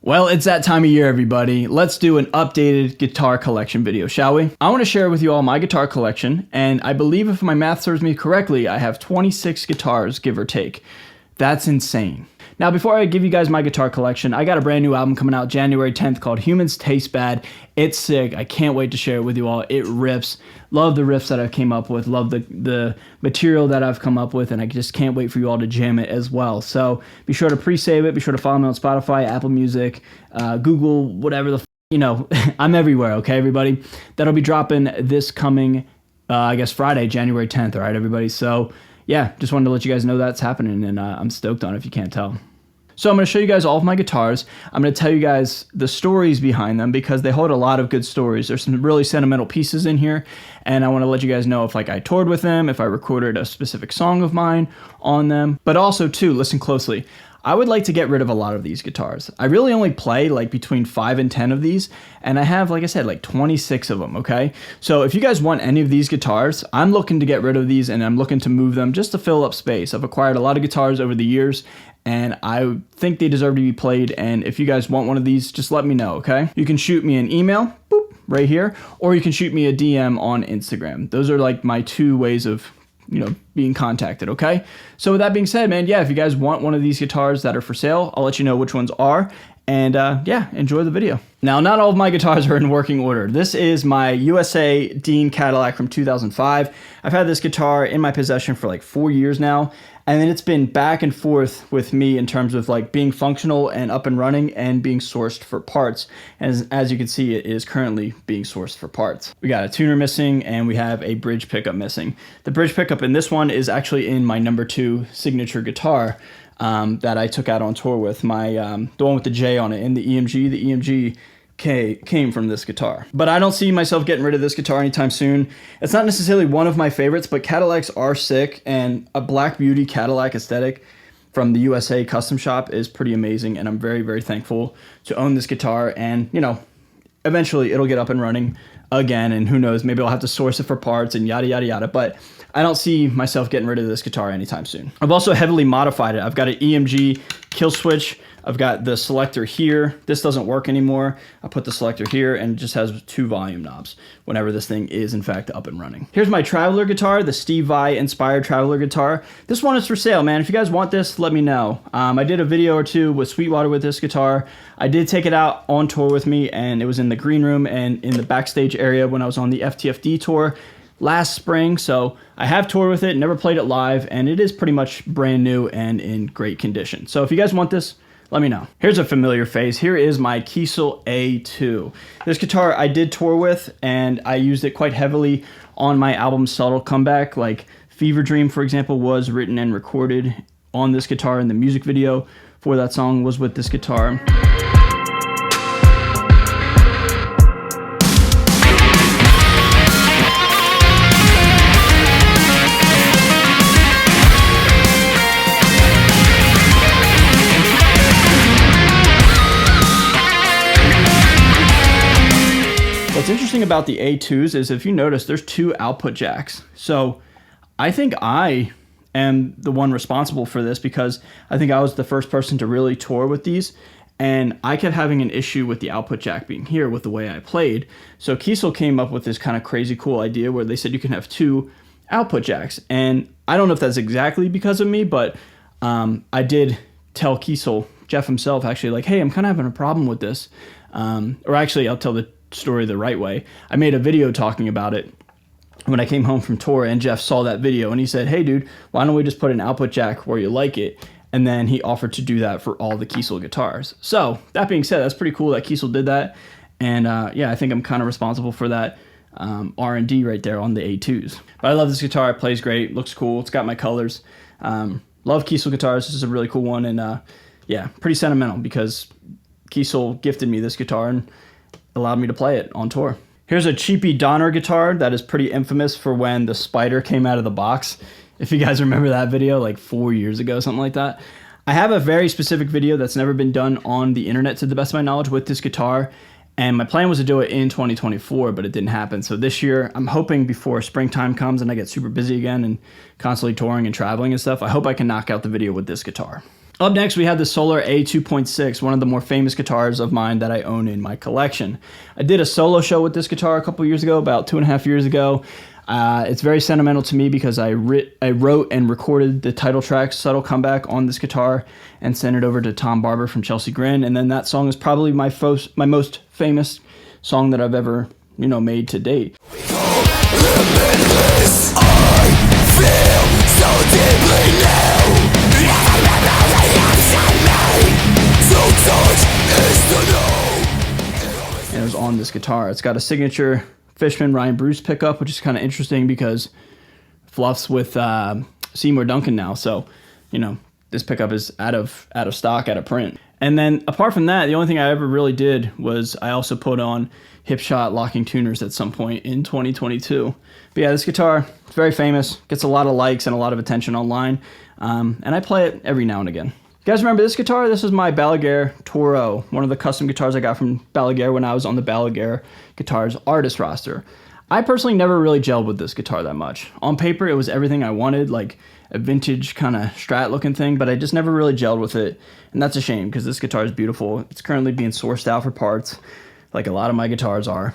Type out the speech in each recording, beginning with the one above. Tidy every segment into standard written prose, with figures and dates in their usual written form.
Well, it's that time of year, everybody. Let's do an updated guitar collection video, shall we? I want to share with you all my guitar collection, and I believe if my math serves me correctly, I have 26 guitars, give or take. That's insane. Now, before I give you guys my guitar collection, I got a brand new album coming out January 10th called Humans Taste Bad. It's sick. I can't wait to share it with you all. It rips. Love the riffs that I've came up with. Love the material that I've come up with, and I just can't wait for you all to jam it as well. So be sure to pre-save it. Be sure to follow me on Spotify, Apple Music, Google, whatever the you know. I'm everywhere, okay, everybody? That'll be dropping this coming, I guess, Friday, January 10th, all right, everybody? So yeah, just wanted to let you guys know that's happening, and I'm stoked on it if you can't tell. So I'm going to show you guys all of my guitars. I'm going to tell you guys the stories behind them because they hold a lot of good stories. There's some really sentimental pieces in here, and I want to let you guys know if I toured with them, if I recorded a specific song of mine on them. But also, too, listen closely. I would like to get rid of a lot of these guitars. I really only play between 5 and 10 of these, and I have, like I said, 26 of them, okay? So if you guys want any of these guitars, I'm looking to get rid of these, and I'm looking to move them just to fill up space. I've acquired a lot of guitars over the years, and I think they deserve to be played, and if you guys want one of these, just let me know, okay? You can shoot me an email, boop, right here, or you can shoot me a DM on Instagram. Those are my two ways of being contacted, okay? So with that being said, man, yeah, if you guys want one of these guitars that are for sale, I'll let you know which ones are, and yeah, enjoy the video. Now, not all of my guitars are in working order. This is my USA Dean Cadillac from 2005. I've had this guitar in my possession for 4 years now, and then it's been back and forth with me in terms of being functional and up and running and being sourced for parts. As you can see, it is currently being sourced for parts. We got a tuner missing, and we have a bridge pickup missing. The bridge pickup in this one is actually in my number 2 signature guitar that I took out on tour with, the one with the J on it in the EMG. The EMG came from this guitar. But I don't see myself getting rid of this guitar anytime soon. It's not necessarily one of my favorites, but Cadillacs are sick, and a Black Beauty Cadillac aesthetic from the USA Custom Shop is pretty amazing, and I'm very, very thankful to own this guitar, and eventually it'll get up and running again, and who knows, maybe I'll have to source it for parts and yada yada yada, but I don't see myself getting rid of this guitar anytime soon. I've also heavily modified it. I've got an EMG kill switch. I've got the selector here. This doesn't work anymore. I put the selector here, and it just has 2 volume knobs whenever this thing is in fact up and running. Here's my Traveler guitar, the Steve Vai inspired Traveler guitar. This one is for sale, man. If you guys want this, let me know. I did a video or 2 with Sweetwater with this guitar. I did take it out on tour with me, and it was in the green room and in the backstage area when I was on the FTFD tour last spring. So I have toured with it, never played it live, and it is pretty much brand new and in great condition. So if you guys want this, let me know. Here's a familiar face. Here is my Kiesel A2. This guitar I did tour with, and I used it quite heavily on my album Subtle Comeback. Fever Dream, for example, was written and recorded on this guitar, and the music video for that song was with this guitar. What's interesting about the A2s is, if you notice, there's 2 output jacks. So I think I am the one responsible for this, because I think I was the first person to really tour with these, and I kept having an issue with the output jack being here with the way I played. So Kiesel came up with this kind of crazy cool idea where they said you can have 2 output jacks, and I don't know if that's exactly because of me, but I did tell Kiesel, Jeff himself, actually, hey, I'm kind of having a problem with this. Or actually, I'll tell the story the right way. I made a video talking about it when I came home from tour, and Jeff saw that video, and he said, hey dude, why don't we just put an output jack where you like it? And then he offered to do that for all the Kiesel guitars. So that being said, that's pretty cool that Kiesel did that, and yeah, I think I'm kind of responsible for that R&D right there on the A2s. But I love this guitar. It plays great, looks cool, it's got my colors. Love Kiesel guitars. This is a really cool one, and yeah, pretty sentimental because Kiesel gifted me this guitar and allowed me to play it on tour. Here's a cheapy Donner guitar that is pretty infamous for when the spider came out of the box. If you guys remember that video, 4 years ago, something like that. I have a very specific video that's never been done on the internet, to the best of my knowledge, with this guitar, and my plan was to do it in 2024, but it didn't happen. So this year, I'm hoping before springtime comes and I get super busy again and constantly touring and traveling and stuff, I hope I can knock out the video with this guitar. Up next, we have the Solar A2.6, one of the more famous guitars of mine that I own in my collection. I did a solo show with this guitar a couple years ago, about 2.5 years ago. It's very sentimental to me because I wrote and recorded the title track, Subtle Comeback, on this guitar and sent it over to Tom Barber from Chelsea Grin. And then that song is probably my most famous song that I've ever, made to date. Limitless, I feel so deeply now. And it was on this guitar. It's got a signature Fishman Ryan Bruce pickup, which is kind of interesting because Fluff's with Seymour Duncan now. So, this pickup is out of stock, out of print. And then apart from that, the only thing I ever really did was I also put on Hipshot locking tuners at some point in 2022. But yeah, this guitar, it's very famous, gets a lot of likes and a lot of attention online. And I play it every now and again. You guys remember this guitar? This is my Ballager Toro, one of the custom guitars I got from Ballager when I was on the Ballager Guitars artist roster. I personally never really gelled with this guitar that much. On paper, it was everything I wanted, like a vintage kind of Strat looking thing, but I just never really gelled with it. And that's a shame because this guitar is beautiful. It's currently being sourced out for parts, like a lot of my guitars are.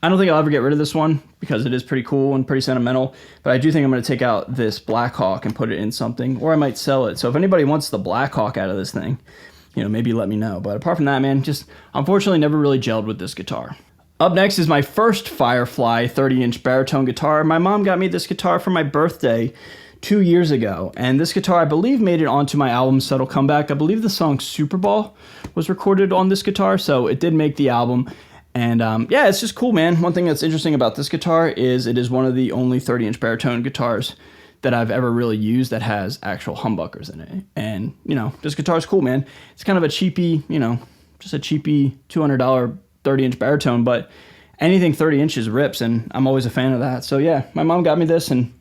I don't think I'll ever get rid of this one because it is pretty cool and pretty sentimental, but I do think I'm going to take out this Blackhawk and put it in something, or I might sell it. So if anybody wants the Blackhawk out of this thing, maybe let me know. But apart from that, man, just unfortunately never really gelled with this guitar. Up next is my first Firefly 30-inch baritone guitar. My mom got me this guitar for my birthday 2 years ago, and this guitar, I believe, made it onto my album Subtle Comeback. I believe the song Super Ball was recorded on this guitar, so it did make the album. And yeah, it's just cool, man. One thing that's interesting about this guitar is it is one of the only 30-inch baritone guitars that I've ever really used that has actual humbuckers in it. And, this guitar is cool, man. It's kind of a cheapy, just a cheapy $200 30-inch baritone, but anything 30 inches rips, and I'm always a fan of that. So yeah, my mom got me this, and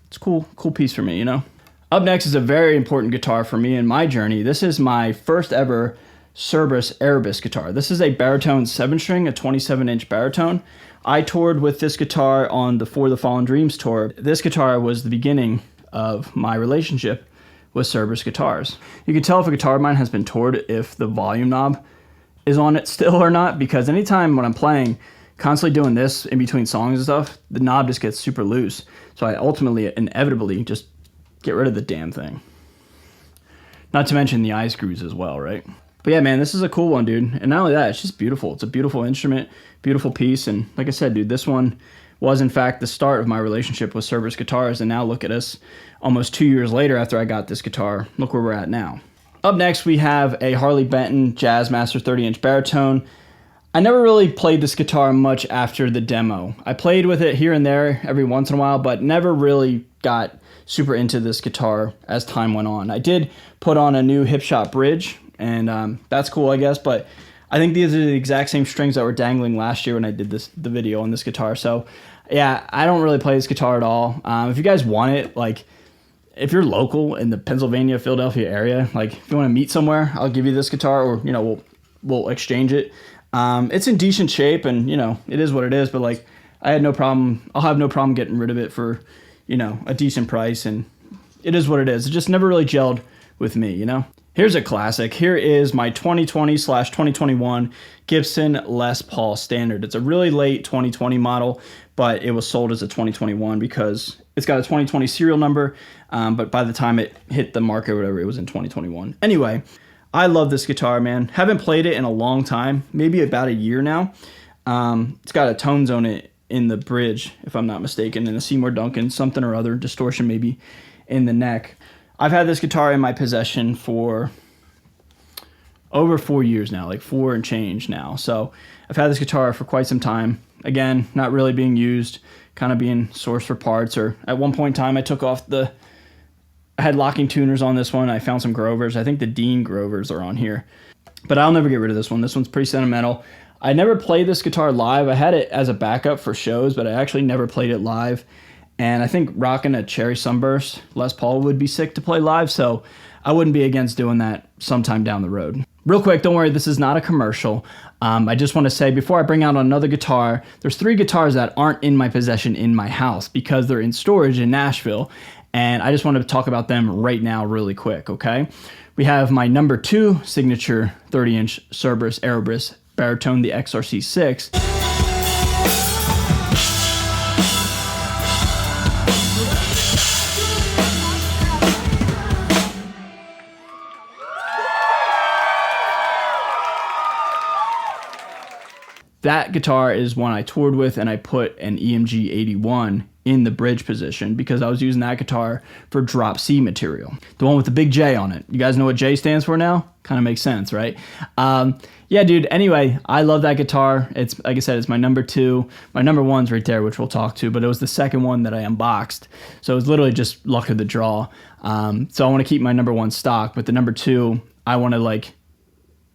it's a cool piece for me, Up next is a very important guitar for me in my journey. This is my first ever Cerberus Erebus guitar. This is a baritone 7-string, a 27-inch baritone. I toured with this guitar on the For the Fallen Dreams tour. This guitar was the beginning of my relationship with Cerberus guitars. You can tell if a guitar of mine has been toured if the volume knob is on it still or not, because anytime when I'm playing, constantly doing this in between songs and stuff, the knob just gets super loose. So I ultimately, inevitably, just get rid of the damn thing. Not to mention the eye screws as well, right? But yeah, man, this is a cool one, dude. And not only that, it's just beautiful. It's a beautiful instrument, beautiful piece. And like I said, dude, this one was in fact the start of my relationship with Cerberus guitars. And now look at us almost 2 years later after I got this guitar. Look where we're at now. Up next, we have a Harley Benton Jazzmaster 30-inch baritone. I never really played this guitar much after the demo. I played with it here and there every once in a while, but never really got super into this guitar as time went on. I did put on a new Hipshot bridge, and that's cool, I guess, but I think these are the exact same strings that were dangling last year when I did the video on this guitar. So yeah, I don't really play this guitar at all. If you guys want it, like if you're local in the Pennsylvania, Philadelphia area, like if you want to meet somewhere, I'll give you this guitar, or we'll exchange it. It's in decent shape, and it is what it is, but like I'll have no problem getting rid of it for a decent price, and it is what it is. It just never really gelled with me, Here's a classic. Here is my 2020/2021 Gibson Les Paul Standard. It's a really late 2020 model, but it was sold as a 2021 because it's got a 2020 serial number, but by the time it hit the market or whatever, it was in 2021. Anyway, I love this guitar, man. Haven't played it in a long time, maybe about a year now. It's got a tone zone in the bridge, if I'm not mistaken, and a Seymour Duncan, something or other, distortion maybe in the neck. I've had this guitar in my possession for over 4 years now, like 4 and change now. So I've had this guitar for quite some time. Again, not really being used, kind of being sourced for parts, or at one point in time I took off I had locking tuners on this one. I found some Grovers. I think the Dean Grovers are on here. But I'll never get rid of this one. This one's pretty sentimental. I never played this guitar live. I had it as a backup for shows, but I actually never played it live. And I think rocking a Cherry Sunburst Les Paul would be sick to play live, so I wouldn't be against doing that sometime down the road. Real quick, don't worry, this is not a commercial. I just want to say, before I bring out another guitar, there's 3 guitars that aren't in my possession in my house because they're in storage in Nashville. and I just want to talk about them right now really quick, okay? We have my number 2 signature 30-inch Cerberus Aerobriss baritone, the XRC6. That guitar is one I toured with, and I put an EMG 81 in the bridge position because I was using that guitar for drop C material. The one with the big J on it. You guys know what J stands for now? Kind of makes sense, right? Yeah, dude, anyway, I love that guitar. It's, like I said, it's my number 2. My number 1's right there, which we'll talk to, but it was the second one that I unboxed. So it was literally just luck of the draw. So I want to keep my number 1 stock, but the number 2, I want to like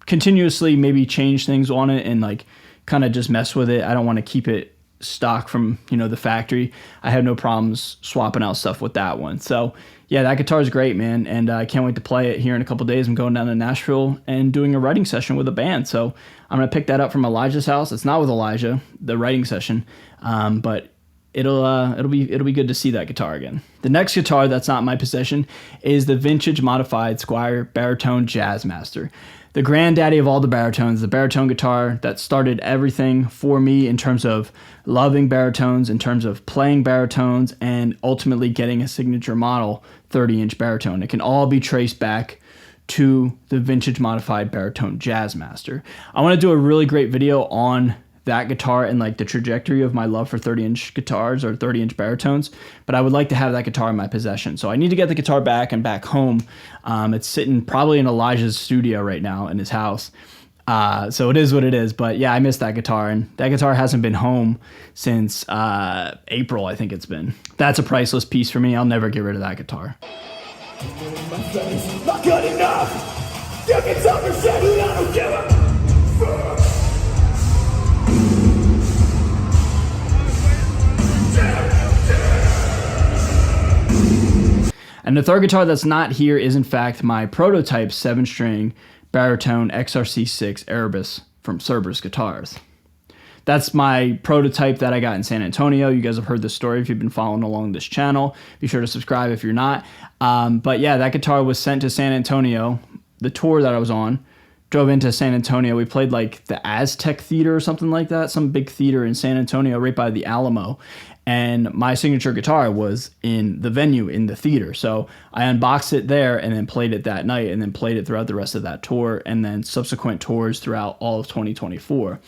continuously maybe change things on it and like kind of just mess with it. I don't want to keep it stock from, you know, the factory. I have no problems swapping out stuff with that one. So yeah, that guitar is great, man, and I can't wait to play it here in a couple days. I'm going down to Nashville and doing a writing session with a band, so I'm gonna pick that up from Elijah's house. It's not with Elijah, the writing session, but it'll be good to see that guitar again. The next guitar that's not in my possession is the vintage modified Squier Baritone Jazzmaster. The granddaddy of all the baritones, the baritone guitar that started everything for me in terms of loving baritones, in terms of playing baritones, and ultimately getting a signature model 30-inch baritone. It can all be traced back to the vintage modified baritone Jazzmaster. I want to do a really great video on that guitar and like the trajectory of my love for 30-inch guitars or 30-inch baritones, but I would like to have that guitar in my possession. So I need to get the guitar back and back home. It's sitting probably in Elijah's studio right now in his house. So it is what it is, but yeah, I miss that guitar, and that guitar hasn't been home since April, I think it's been. That's a priceless piece for me. I'll never get rid of that guitar. Not good enough. You can tell me shit and I don't give a fuck. And the third guitar that's not here is in fact my prototype 7-string baritone XRC6 Aerobriss from Cerberus Guitars. That's my prototype that I got in San Antonio. You guys have heard this story if you've been following along this channel. Be sure to subscribe if you're not. But yeah, that guitar was sent to San Antonio. The tour that I was on, drove into San Antonio. We played like the Aztec Theater or something like that, some big theater in San Antonio right by the Alamo. And my signature guitar was in the venue, in the theater. So I unboxed it there and then played it that night and then played it throughout the rest of that tour and then subsequent tours throughout all of 2024.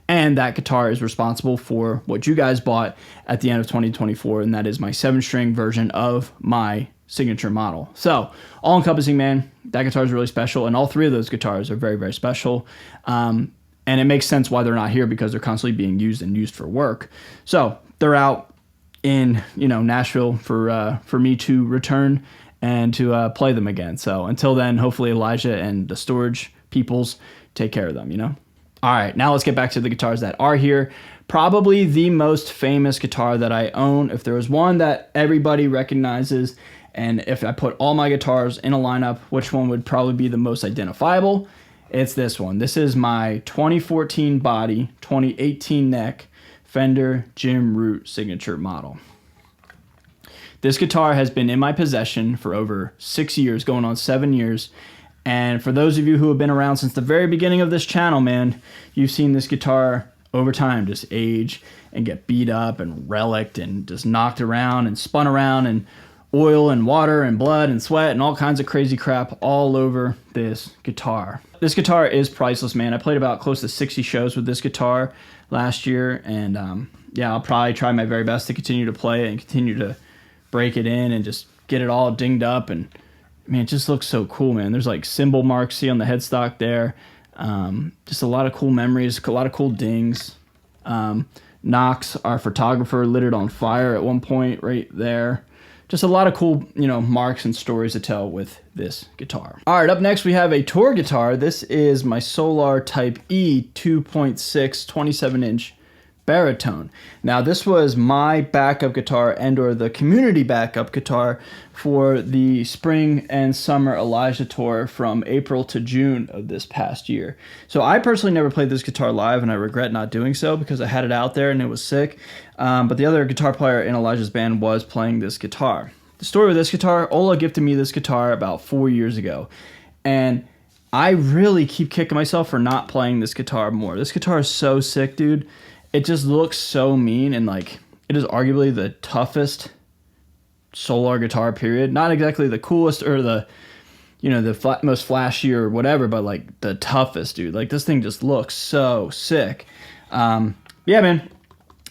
And that guitar is responsible for what you guys bought at the end of 2024, and that is my 7-string version of my signature model. So all-encompassing, man, that guitar is really special, and all 3 of those guitars are very, very special. And it makes sense why they're not here, because they're constantly being used and used for work. So they're out in, you know, Nashville for me to return and to play them again. So until then, hopefully Elijah and the storage peoples take care of them, you know? All right, now let's get back to the guitars that are here. Probably the most famous guitar that I own. If there was one that everybody recognizes, and if I put all my guitars in a lineup, which one would probably be the most identifiable? It's this one. This is my 2014 body, 2018 neck, Fender Jim Root signature model. This guitar has been in my possession for over 6 years, going on 7 years. And for those of you who have been around since the very beginning of this channel, man, you've seen this guitar over time just age and get beat up and relicked and just knocked around and spun around, and oil and water and blood and sweat and all kinds of crazy crap all over this guitar. This guitar is priceless, man. I played about close to 60 shows with this guitar last year, and yeah, I'll probably try my very best to continue to play it and continue to break it in and just get it all dinged up. And man, it just looks so cool, man. There's like symbol marks, see, on the headstock there. Just a lot of cool memories, a lot of cool dings. Knox, our photographer, lit it on fire at one point right there. Just a lot of cool, you know, marks and stories to tell with this guitar. All right, up next we have a tour guitar. This is my Solar Type E 2.6 27-inch baritone. Now, this was my backup guitar and or the community backup guitar for the spring and summer Elijah tour from April to June of this past year. So I personally never played this guitar live, and I regret not doing so because I had it out there and it was sick. But the other guitar player in Elijah's band was playing this guitar. the story with this guitar, Ola gifted me this guitar about 4 years ago. And I really keep kicking myself for not playing this guitar more. This guitar is so sick, dude. It just looks so mean, and like it is arguably the toughest Solar guitar, period. Not exactly the coolest or the, you know, the most flashy or whatever, but like the toughest, dude. Like this thing just looks so sick. Yeah, man.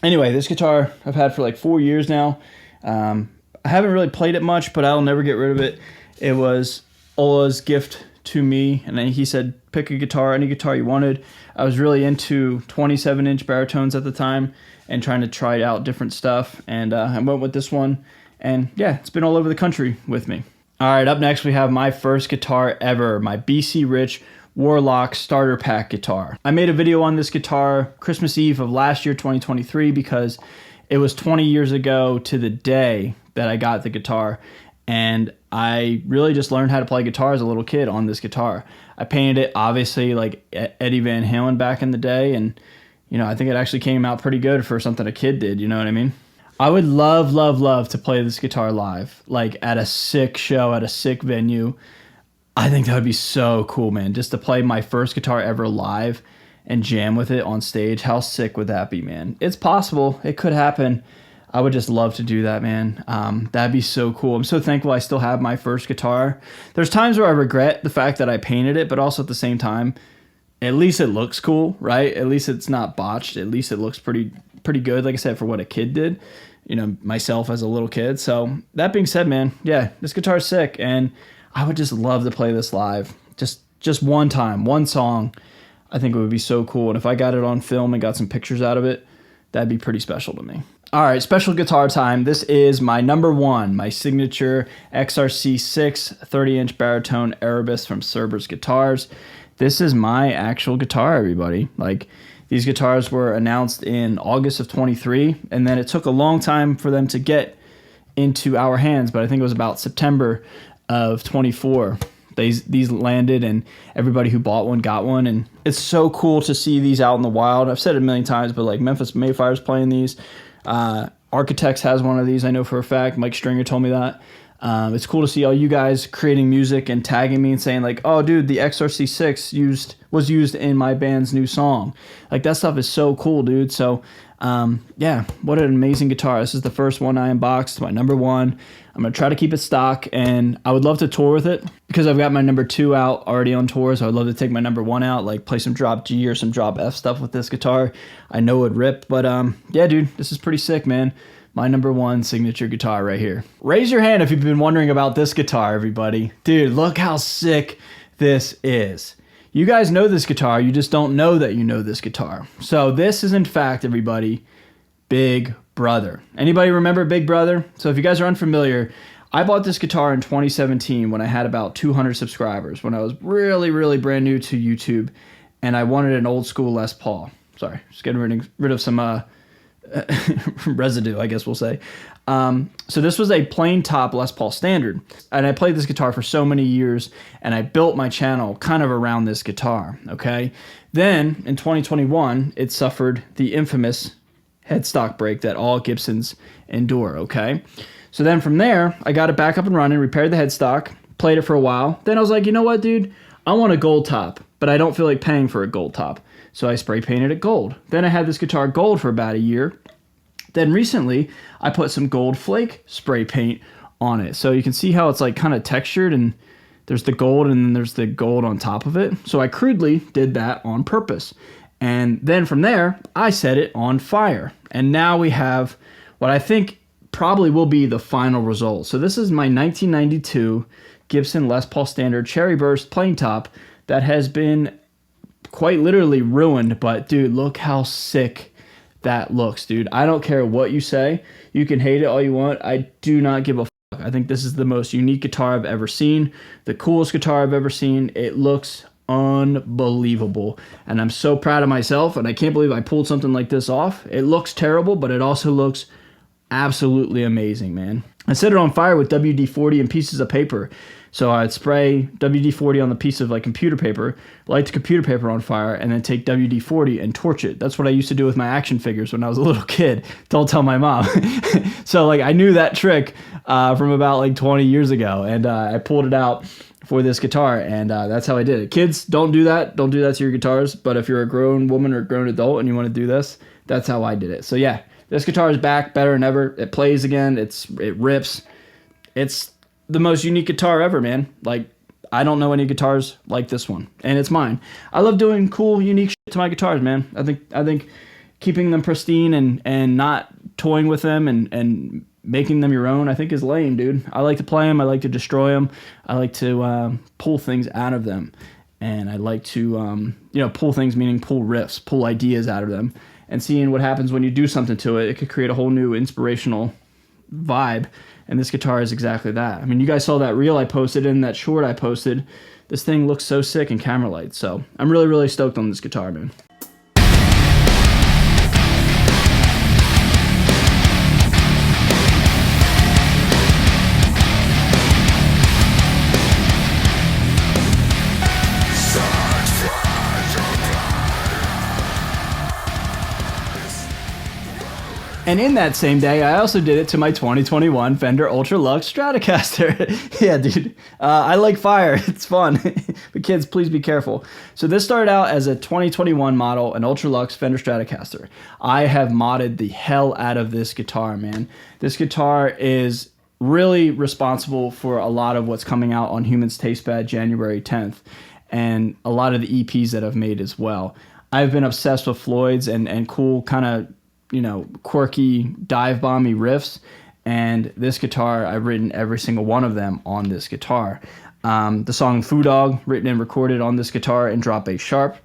Anyway, this guitar I've had for like 4 years now. I haven't really played it much, but I'll never get rid of it. It was Ola's gift to me, and then he said pick a guitar, any guitar you wanted. I was really into 27-inch baritones at the time and trying to try out different stuff, and I went with this one, and yeah, it's been all over the country with me. All right, up next we have my first guitar ever, my BC Rich Warlock starter pack guitar. I made a video on this guitar Christmas Eve of last year, 2023, because it was 20 years ago to the day that I got the guitar, and I really just learned how to play guitar as a little kid on this guitar. I painted it, obviously, like Eddie Van Halen back in the day, and, you know, I think it actually came out pretty good for something a kid did, you know what I mean? I would love, love, love to play this guitar live, like at a sick show, at a sick venue. I think that would be so cool, man, just to play my first guitar ever live and jam with it on stage. How sick would that be, man? It's possible. It could happen. I would just love to do that, man. That'd be so cool. I'm so thankful I still have my first guitar. There's times where I regret the fact that I painted it, but also at the same time, at least it looks cool, right? At least it's not botched. At least it looks pretty good, like I said, for what a kid did, you know, myself as a little kid. So that being said, man, yeah, this guitar's sick, and I would just love to play this live. Just one time, one song. I think it would be so cool. And if I got it on film and got some pictures out of it, that'd be pretty special to me. All right, special guitar time. This is my number one, my signature XRC 6 30-inch baritone Erebus from Cerberus Guitars. This is my actual guitar, everybody. Like, these guitars were announced in August of 23, and then it took a long time for them to get into our hands, but I think it was about September of 24. These landed, and everybody who bought one got one, and it's so cool to see these out in the wild. I've said it a million times, but like Memphis Mayfire's playing these. Architects has one of these, I know for a fact. Mike Stringer told me that. It's cool to see all you guys creating music and tagging me and saying like, oh dude, the XRC6 was used in my band's new song. Like, that stuff is so cool, dude. So yeah, what an amazing guitar. This is the first one I unboxed, my number one. I'm gonna try to keep it stock, and I would love to tour with it because I've got my number 2 out already on tour. So I'd love to take my number 1 out, like play some drop G or some drop F stuff with this guitar. I know it would rip, but yeah, dude, this is pretty sick, man. My number 1 signature guitar right here. Raise your hand if you've been wondering about this guitar, everybody. Dude, look how sick this is. You guys know this guitar, you just don't know that you know this guitar. So this is, in fact, everybody, Big Brother. Anybody remember Big Brother? So if you guys are unfamiliar, I bought this guitar in 2017 when I had about 200 subscribers, when I was really, really brand new to YouTube, and I wanted an old school Les Paul. Sorry, just getting rid of some residue, I guess we'll say. So this was a plain top Les Paul standard, and I played this guitar for so many years, and I built my channel kind of around this guitar, okay? Then, in 2021, it suffered the infamous headstock break that all Gibsons endure, okay? So then from there, I got it back up and running, repaired the headstock, played it for a while. Then I was like, you know what, dude? I want a gold top, but I don't feel like paying for a gold top. So I spray painted it gold. Then I had this guitar gold for about a year. Then recently, I put some gold flake spray paint on it. So you can see how it's like kind of textured, and there's the gold and then there's the gold on top of it. So I crudely did that on purpose. And then from there, I set it on fire. And now we have what I think probably will be the final result. So this is my 1992 Gibson Les Paul Standard Cherry Burst plain top that has been quite literally ruined. But dude, look how sick that looks, dude. I don't care what you say. You can hate it all you want. I do not give a fuck. I think this is the most unique guitar I've ever seen. The coolest guitar I've ever seen. It looks unbelievable, and I'm so proud of myself, and I can't believe I pulled something like this off. It looks terrible, but it also looks absolutely amazing, man. I set it on fire with WD-40 and pieces of paper. So I'd spray WD-40 on the piece of like computer paper, light the computer paper on fire, and then take WD-40 and torch it. That's what I used to do with my action figures when I was a little kid. Don't tell my mom. So like I knew that trick from about like 20 years ago, and I pulled it out for this guitar, and that's how I did it. Kids, don't do that. Don't do that to your guitars. But if you're a grown woman or a grown adult and you want to do this, that's how I did it. So yeah, this guitar is back better than ever. It plays again. It rips. It's the most unique guitar ever, man. Like, I don't know any guitars like this one, and it's mine. I love doing cool, unique shit to my guitars, man. I think keeping them pristine and not toying with them and making them your own, I think is lame, dude. I like to play them. I like to destroy them. I like to pull things out of them, and I like to pull things, meaning pull riffs, pull ideas out of them, and seeing what happens when you do something to it. It could create a whole new inspirational vibe. And this guitar is exactly that. I mean, you guys saw that reel I posted and that short I posted. This thing looks so sick in camera lights. So I'm really, really stoked on this guitar, man. And in that same day, I also did it to my 2021 Fender Ultra Luxe Stratocaster. Yeah, dude. I like fire. It's fun. But kids, please be careful. So this started out as a 2021 model, an Ultra Luxe Fender Stratocaster. I have modded the hell out of this guitar, man. This guitar is really responsible for a lot of what's coming out on Humans Taste Bad January 10th, and a lot of the EPs that I've made as well. I've been obsessed with Floyd's and cool kind of, quirky dive bomby riffs, and this guitar, I've written every single one of them on this guitar. The song Foo Dog, written and recorded on this guitar in drop bass sharp.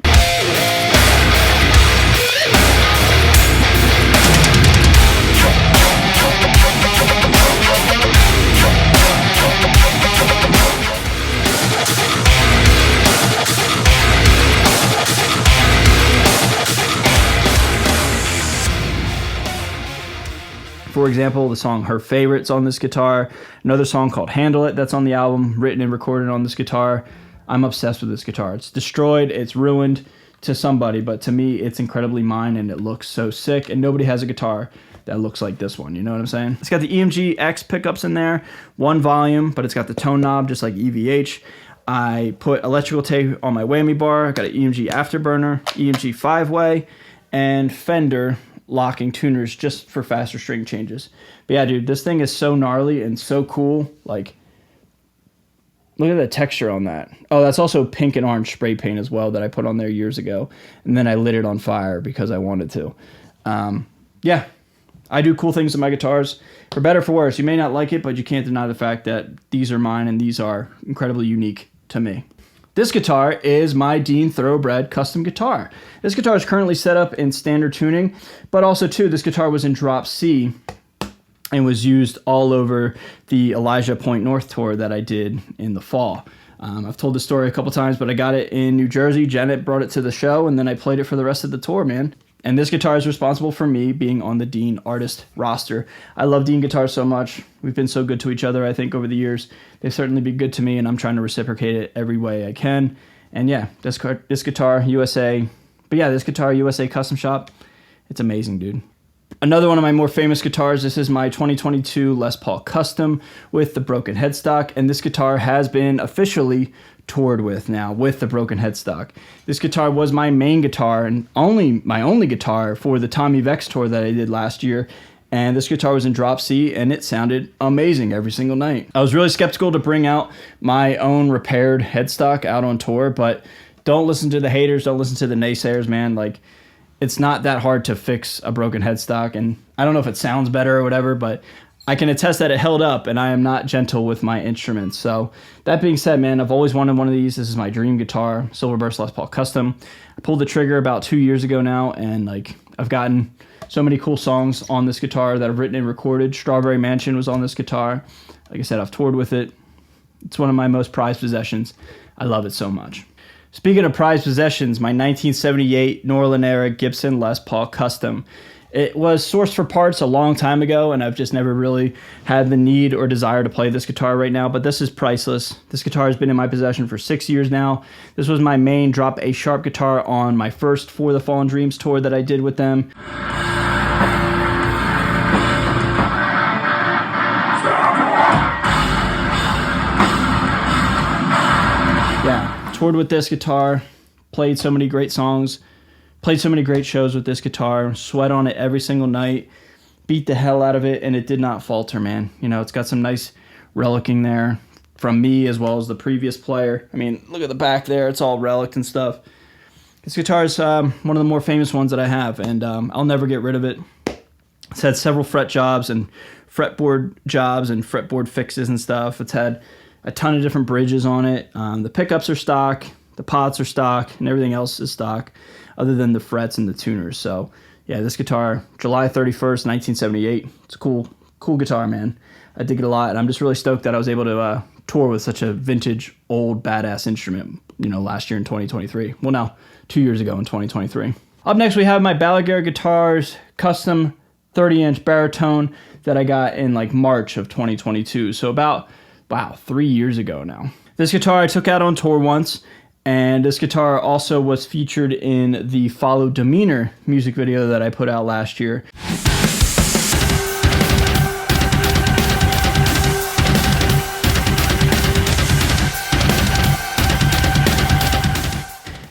For example, the song Her Favorite's on this guitar. Another song called Handle It that's on the album, written and recorded on this guitar. I'm obsessed with this guitar. It's destroyed, it's ruined to somebody, but to me, it's incredibly mine, and it looks so sick, and nobody has a guitar that looks like this one, you know what I'm saying? It's got the EMG X pickups in there, one volume, but it's got the tone knob just like EVH. I put electrical tape on my whammy bar. I got an EMG afterburner, EMG 5-way, and Fender locking tuners just for faster string changes. But yeah, dude, this thing is so gnarly and so cool. Like, look at the texture on that. Oh, that's also pink and orange spray paint as well that I put on there years ago, and then I lit it on fire because I wanted to. Yeah, I do cool things with my guitars, for better or for worse. You may not like it, but you can't deny the fact that these are mine, and these are incredibly unique to me. This guitar is my Dean Thoroughbred custom guitar. This guitar is currently set up in standard tuning, but also too, this guitar was in drop C and was used all over the Elijah Point North tour that I did in the fall. I've told this story a couple times, but I got it in New Jersey. Janet brought it to the show, and then I played it for the rest of the tour, man. And this guitar is responsible for me being on the Dean artist roster. I love Dean guitars so much. We've been so good to each other, I think, over the years. They've certainly been good to me, and I'm trying to reciprocate it every way I can. And yeah, this Guitar USA, but yeah, this Guitar USA custom shop, it's amazing, dude. Another one of my more famous guitars, this is my 2022 Les Paul Custom with the broken headstock, and this guitar has been officially toured with now with the broken headstock. This guitar was my main guitar and my only guitar for the Tommy Vex tour that I did last year, and this guitar was in drop C, and it sounded amazing every single night. I was really skeptical to bring out my own repaired headstock out on tour, but don't listen to the haters, don't listen to the naysayers, man. Like, it's not that hard to fix a broken headstock, and I don't know if it sounds better or whatever, but I can attest that it held up, and I am not gentle with my instruments. So that being said, man, I've always wanted one of these. This is my dream guitar, Silverburst Les Paul Custom. I pulled the trigger about 2 years ago now, and like, I've gotten so many cool songs on this guitar that I've written and recorded. Strawberry Mansion was on this guitar. Like I said, I've toured with it. It's one of my most prized possessions. I love it so much. Speaking of prized possessions, my 1978 New Orleans era Gibson Les Paul Custom. It was sourced for parts a long time ago, and I've just never really had the need or desire to play this guitar right now, but this is priceless. This guitar has been in my possession for 6 years now. This was my main drop A sharp guitar on my first For the Fallen Dreams tour that I did with them. Yeah, toured with this guitar, played so many great songs, played so many great shows with this guitar, sweat on it every single night, beat the hell out of it, and it did not falter, man. You know, it's got some nice relicing there from me as well as the previous player. I mean, look at the back there. It's all relic and stuff. This guitar is one of the more famous ones that I have, and I'll never get rid of it. It's had several fret jobs and fretboard jobs and fretboard fixes and stuff. It's had a ton of different bridges on it. The pickups are stock, the pots are stock, and everything else is stock other than the frets and the tuners. So yeah, this guitar, July 31st, 1978. It's a cool guitar, man. I dig it a lot, and I'm just really stoked that I was able to tour with such a vintage, old, badass instrument, you know, last year in 2023. Well, now, 2 years ago in 2023. Up next, we have my Ballager guitars, custom 30-inch baritone that I got in like March of 2022. So about, wow, 3 years ago now. This guitar I took out on tour once, and this guitar also was featured in the Follow Demeanor music video that I put out last year.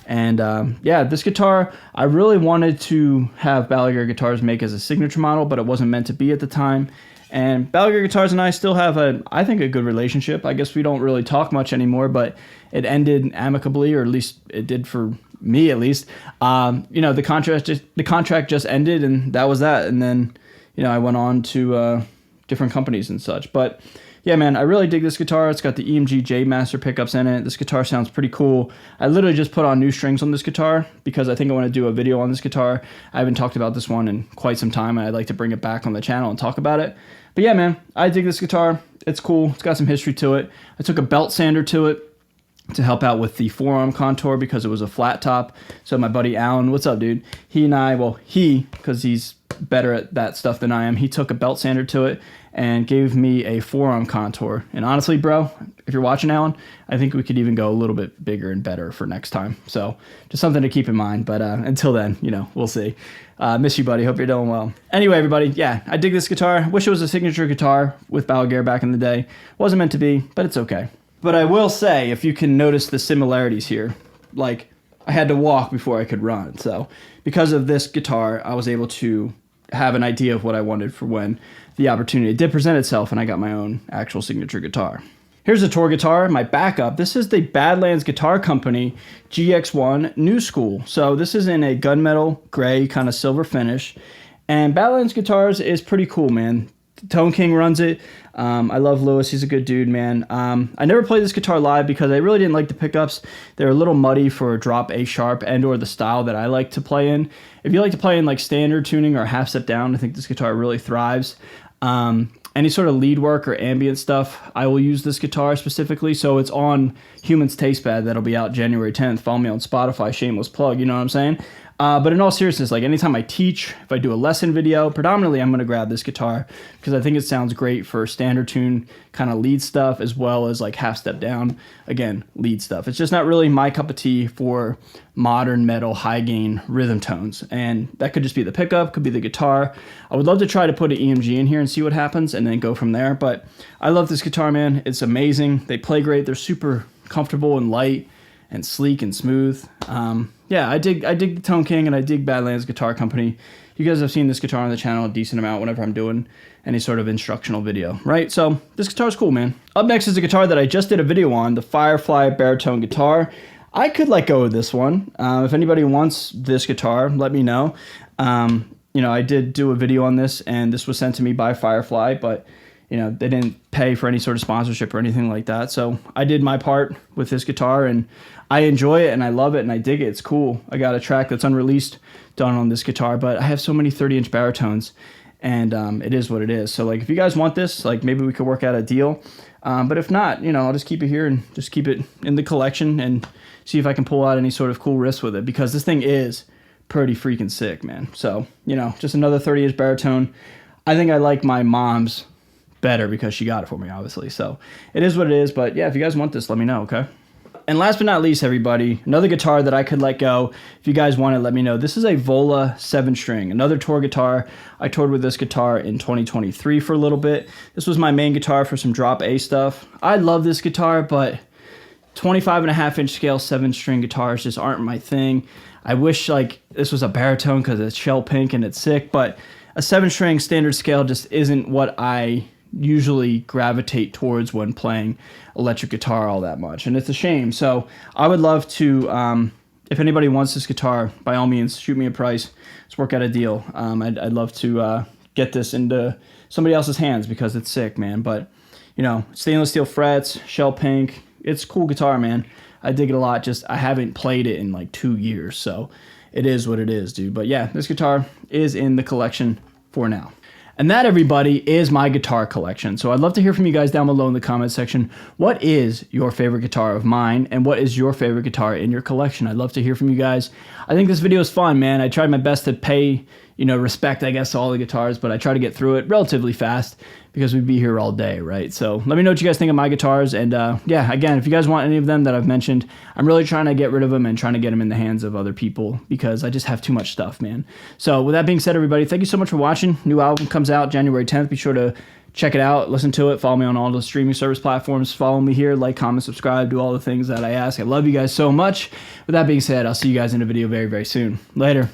And yeah, this guitar, I really wanted to have Ballager guitars make as a signature model, but it wasn't meant to be at the time. And Ballager Guitars and I still have I think a good relationship. I guess we don't really talk much anymore, but it ended amicably, or at least it did for me, at least. You know, the contract just ended, and that was that. And then, you know, I went on to different companies and such. But yeah, man, I really dig this guitar. It's got the EMG J Master pickups in it. This guitar sounds pretty cool. I literally just put on new strings on this guitar because I think I want to do a video on this guitar. I haven't talked about this one in quite some time, and I'd like to bring it back on the channel and talk about it. But yeah, man, I dig this guitar. It's cool. It's got some history to it. I took a belt sander to it to help out with the forearm contour because it was a flat top. So my buddy Alan, what's up, dude? He and I, well, because he's better at that stuff than I am, he took a belt sander to it and gave me a forearm contour. And honestly, bro, if you're watching, Alan, I think we could even go a little bit bigger and better for next time. So just something to keep in mind. But until then, you know, we'll see. Miss you, buddy. Hope you're doing well. Anyway, everybody, yeah, I dig this guitar. Wish it was a signature guitar with Ballager back in the day. Wasn't meant to be, but it's okay. But I will say, if you can notice the similarities here, like I had to walk before I could run. So because of this guitar, I was able to have an idea of what I wanted for when the opportunity did present itself, and I got my own actual signature guitar. Here's a tour guitar, my backup. This is the Badlands Guitar Company GX1 New School. So this is in a gunmetal gray kind of silver finish. And Badlands Guitars is pretty cool, man. Tone King runs it. I love Lewis. He's a good dude, man. I never played this guitar live because I really didn't like the pickups. They're a little muddy for drop A sharp and or the style that I like to play in. If you like to play in like standard tuning or half step down, I think this guitar really thrives. Any sort of lead work or ambient stuff, I will use this guitar specifically. So it's on Human's Taste Bad that'll be out January 10th. Follow me on Spotify, shameless plug, you know what I'm saying? But in all seriousness, like anytime I teach, if I do a lesson video, predominantly I'm going to grab this guitar because I think it sounds great for standard tune kind of lead stuff as well as like half step down, again, lead stuff. It's just not really my cup of tea for modern metal high gain rhythm tones. And that could just be the pickup, could be the guitar. I would love to try to put an EMG in here and see what happens and then go from there. But I love this guitar, man. It's amazing. They play great. They're super comfortable and light and sleek and smooth. Yeah, I dig the Tone King, and I dig Badlands Guitar Company. You guys have seen this guitar on the channel a decent amount whenever I'm doing any sort of instructional video, right? So this guitar is cool, man. Up next is a guitar that I just did a video on, the Firefly baritone guitar. I could let go of this one. If anybody wants this guitar, let me know. You know, I did do a video on this, and this was sent to me by Firefly, but you know, they didn't pay for any sort of sponsorship or anything like that. So I did my part with this guitar, and I enjoy it, and I love it, and I dig it. It's cool. I got a track that's unreleased done on this guitar, but I have so many 30-inch baritones, and it is what it is. So like, if you guys want this, like maybe we could work out a deal. But if not, you know, I'll just keep it here and just keep it in the collection and see if I can pull out any sort of cool riffs with it, because this thing is pretty freaking sick, man. So, you know, just another 30-inch baritone. I think I like my mom's better because she got it for me, obviously. So it is what it is. But yeah, if you guys want this, let me know, okay? And last but not least, everybody, another guitar that I could let go. If you guys want it, let me know. This is a Vola 7-string, another tour guitar. I toured with this guitar in 2023 for a little bit. This was my main guitar for some drop A stuff. I love this guitar, but 25.5-inch scale 7-string guitars just aren't my thing. I wish like this was a baritone because it's shell pink and it's sick, but a 7-string standard scale just isn't what I usually gravitate towards when playing electric guitar all that much, and it's a shame. So I would love to, if anybody wants this guitar, by all means, shoot me a price. Let's work out a deal. I'd love to get this into somebody else's hands because it's sick, man. But, you know, stainless steel frets, shell pink. It's a cool guitar, man. I dig it a lot. Just I haven't played it in like 2 years, so it is what it is, dude. But yeah, this guitar is in the collection for now. And that, everybody, is my guitar collection. So I'd love to hear from you guys down below in the comment section. What is your favorite guitar of mine? And what is your favorite guitar in your collection? I'd love to hear from you guys. I think this video is fun, man. I tried my best to pay, you know, respect, I guess, to all the guitars, but I try to get through it relatively fast because we'd be here all day, right? So let me know what you guys think of my guitars. And yeah, again, if you guys want any of them that I've mentioned, I'm really trying to get rid of them and trying to get them in the hands of other people because I just have too much stuff, man. So with that being said, everybody, thank you so much for watching. New album comes out January 10th. Be sure to check it out, listen to it, follow me on all the streaming service platforms, follow me here, like, comment, subscribe, do all the things that I ask. I love you guys so much. With that being said, I'll see you guys in a video very, very soon. Later.